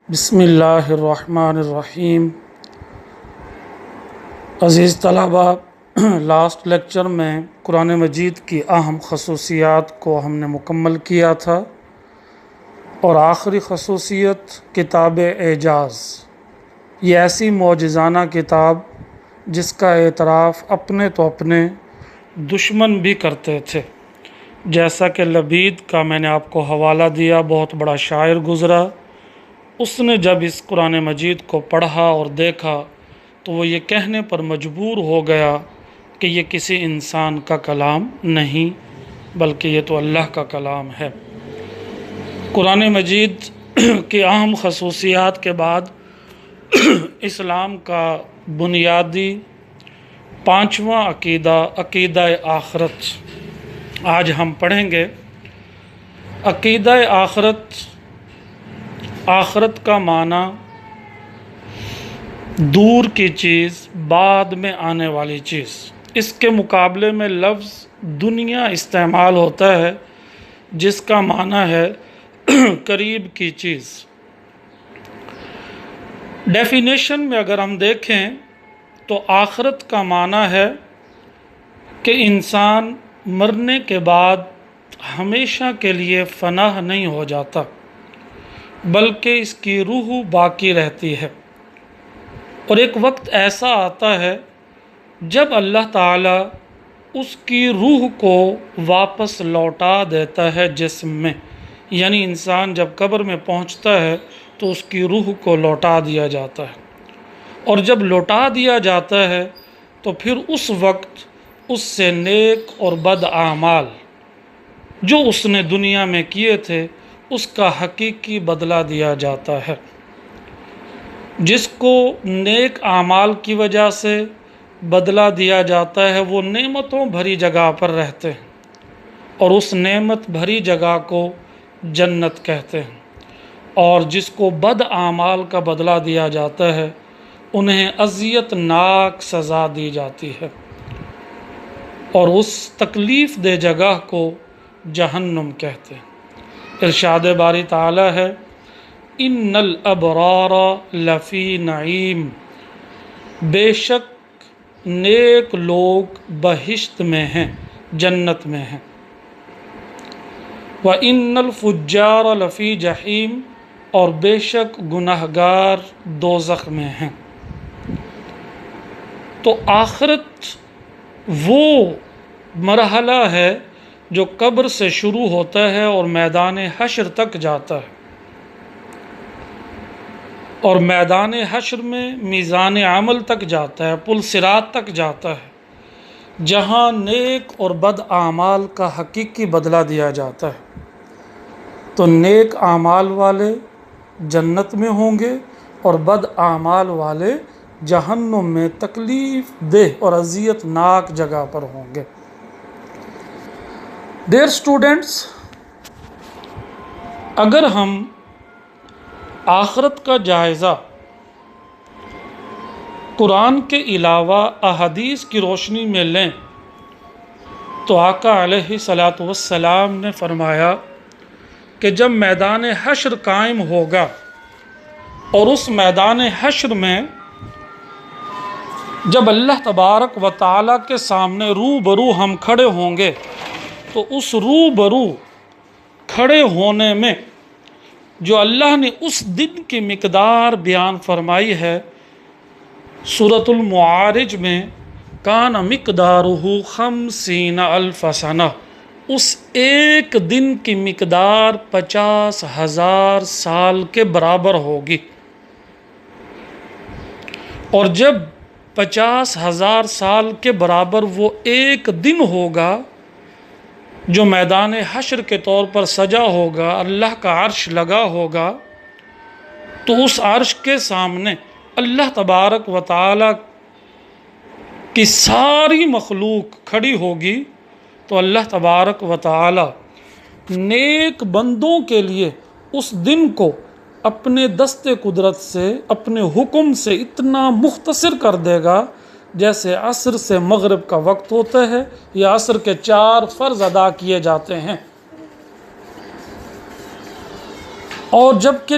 بسم اللہ الرحمن الرحیم۔ عزیز طلبہ، لاسٹ لیکچر میں قرآن مجید کی اہم خصوصیات کو ہم نے مکمل کیا تھا، اور آخری خصوصیت کتاب اعجاز، یہ ایسی معجزانہ کتاب جس کا اعتراف اپنے تو اپنے دشمن بھی کرتے تھے، جیسا کہ لبید کا میں نے آپ کو حوالہ دیا، بہت بڑا شاعر گزرا۔ اس نے جب اس قرآن مجید کو پڑھا اور دیکھا تو وہ یہ کہنے پر مجبور ہو گیا کہ یہ کسی انسان کا کلام نہیں بلکہ یہ تو اللہ کا کلام ہے۔ قرآن مجید کی اہم خصوصیات کے بعد اسلام کا بنیادی پانچواں عقیدہ، عقیدہ آخرت، آج ہم پڑھیں گے۔ عقیدہ آخرت کا معنی دور کی چیز، بعد میں آنے والی چیز۔ اس کے مقابلے میں لفظ دنیا استعمال ہوتا ہے جس کا معنی ہے قریب کی چیز۔ ڈیفینیشن میں اگر ہم دیکھیں تو آخرت کا معنی ہے کہ انسان مرنے کے بعد ہمیشہ کے لیے فنا نہیں ہو جاتا، بلکہ اس کی روح باقی رہتی ہے، اور ایک وقت ایسا آتا ہے جب اللہ تعالیٰ اس کی روح کو واپس لوٹا دیتا ہے جسم میں، یعنی انسان جب قبر میں پہنچتا ہے تو اس کی روح کو لوٹا دیا جاتا ہے، اور جب لوٹا دیا جاتا ہے تو پھر اس وقت اس سے نیک اور بد اعمال جو اس نے دنیا میں کیے تھے اس کا حقیقی بدلہ دیا جاتا ہے۔ جس کو نیک اعمال کی وجہ سے بدلہ دیا جاتا ہے وہ نعمتوں بھری جگہ پر رہتے ہیں، اور اس نعمت بھری جگہ کو جنت کہتے ہیں، اور جس کو بد اعمال کا بدلہ دیا جاتا ہے انہیں اذیت ناک سزا دی جاتی ہے، اور اس تکلیف دہ جگہ کو جہنم کہتے ہیں۔ ارشاد باری تعالی ہے، ان الابرار لفی نعیم، بے شک نیک لوگ بہشت میں ہیں، جنت میں ہیں۔ وَإِنَّ الْفُجَّارَ لَفِي جَحِيمٍ، اور بے شک گناہگار دوزخ میں ہیں۔ تو آخرت وہ مرحلہ ہے جو قبر سے شروع ہوتا ہے اور میدان حشر تک جاتا ہے، اور میدان حشر میں میزان عمل تک جاتا ہے، پل صراط تک جاتا ہے، جہاں نیک اور بد اعمال کا حقیقی بدلہ دیا جاتا ہے۔ تو نیک اعمال والے جنت میں ہوں گے اور بد اعمال والے جہنم میں تکلیف دہ اور اذیت ناک جگہ پر ہوں گے۔ ڈیئر اسٹوڈنٹس، اگر ہم آخرت کا جائزہ قرآن کے علاوہ احادیث کی روشنی میں لیں تو آقا علیہ الصلاۃ والسلام نے فرمایا کہ جب میدان حشر قائم ہوگا اور اس میدان حشر میں جب اللہ تبارک و تعالیٰ کے سامنے روبرو ہم کھڑے ہوں گے تو اس روبرو کھڑے ہونے میں جو اللہ نے اس دن کی مقدار بیان فرمائی ہے سورۃ المعارج میں، کان مقدارہ 50,000 سنہ، اس ایک دن کی مقدار 50,000 سال کے برابر ہوگی، اور جب 50,000 سال کے برابر وہ ایک دن ہوگا جو میدان حشر کے طور پر سجا ہوگا، اللہ کا عرش لگا ہوگا، تو اس عرش کے سامنے اللہ تبارک و تعالیٰ کی ساری مخلوق کھڑی ہوگی، تو اللہ تبارک و تعالیٰ نیک بندوں کے لیے اس دن کو اپنے دست قدرت سے، اپنے حکم سے اتنا مختصر کر دے گا جیسے عصر سے مغرب کا وقت ہوتا ہے یا عصر کے 4 فرض ادا کیے جاتے ہیں، اور جب کہ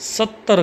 70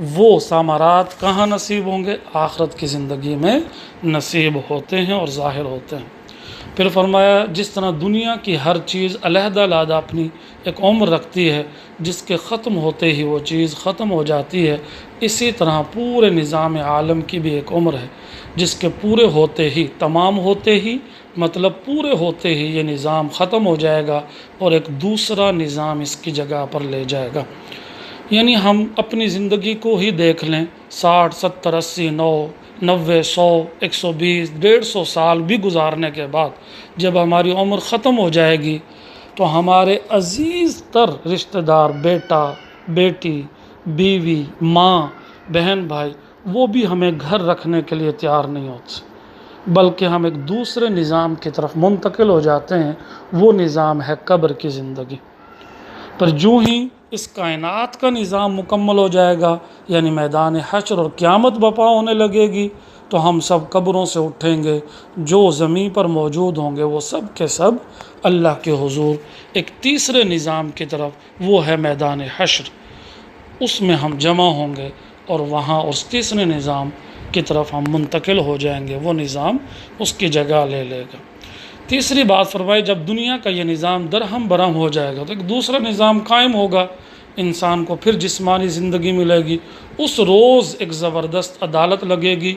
وہ ثمرات کہاں نصیب ہوں گے؟ آخرت کی زندگی میں نصیب ہوتے ہیں اور ظاہر ہوتے ہیں۔ پھر فرمایا جس طرح دنیا کی ہر چیز علیحدہ علیحدہ اپنی ایک عمر رکھتی ہے، جس کے ختم ہوتے ہی وہ چیز ختم ہو جاتی ہے، اسی طرح پورے نظام عالم کی بھی ایک عمر ہے، جس کے پورے ہوتے ہی، تمام ہوتے ہی مطلب پورے ہوتے ہی یہ نظام ختم ہو جائے گا اور ایک دوسرا نظام اس کی جگہ پر لے جائے گا۔ یعنی ہم اپنی زندگی کو ہی دیکھ لیں، 60 70 80 90 100 120 150 سال بھی گزارنے کے بعد جب ہماری عمر ختم ہو جائے گی تو ہمارے عزیز تر رشتہ دار، بیٹا بیٹی، بیوی، ماں، بہن، بھائی، وہ بھی ہمیں گھر رکھنے کے لیے تیار نہیں ہوتے، بلکہ ہم ایک دوسرے نظام کی طرف منتقل ہو جاتے ہیں۔ وہ نظام ہے قبر کی زندگی۔ پر جو ہی اس کائنات کا نظام مکمل ہو جائے گا، یعنی میدان حشر اور قیامت برپا ہونے لگے گی، تو ہم سب قبروں سے اٹھیں گے، جو زمین پر موجود ہوں گے وہ سب کے سب اللہ کے حضور ایک تیسرے نظام کی طرف، وہ ہے میدان حشر، اس میں ہم جمع ہوں گے اور وہاں اس تیسرے نظام کی طرف ہم منتقل ہو جائیں گے، وہ نظام اس کی جگہ لے لے گا۔ تیسری بات فرمائی، جب دنیا کا یہ نظام درہم برہم ہو جائے گا تو ایک دوسرا نظام قائم ہوگا، انسان کو پھر جسمانی زندگی ملے گی۔ اس روز ایک زبردست عدالت لگے گی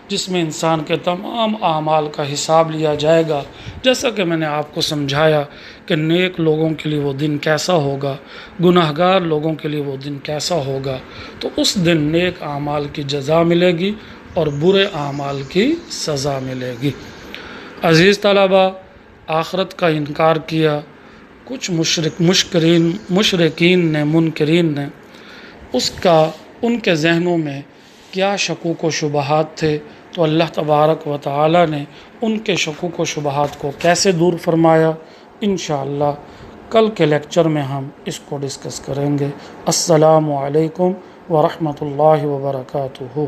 جس میں انسان کے تمام اعمال کا حساب لیا جائے گا، جیسا کہ میں نے آپ کو سمجھایا کہ نیک لوگوں کے لیے وہ دن کیسا ہوگا، گناہگار لوگوں کے لیے وہ دن کیسا ہوگا۔ تو اس دن نیک اعمال کی جزا ملے گی اور برے اعمال کی سزا ملے گی۔ عزیز طلباء، آخرت کا انکار کیا کچھ مشرکین نے، منکرین نے، اس کا ان کے ذہنوں میں کیا شکوک و شبہات تھے، تو اللہ تبارک و تعالی نے ان کے شکوک و شبہات کو کیسے دور فرمایا، انشاءاللہ کل کے لیکچر میں ہم اس کو ڈسکس کریں گے۔ السلام علیکم ورحمۃ اللہ وبرکاتہ۔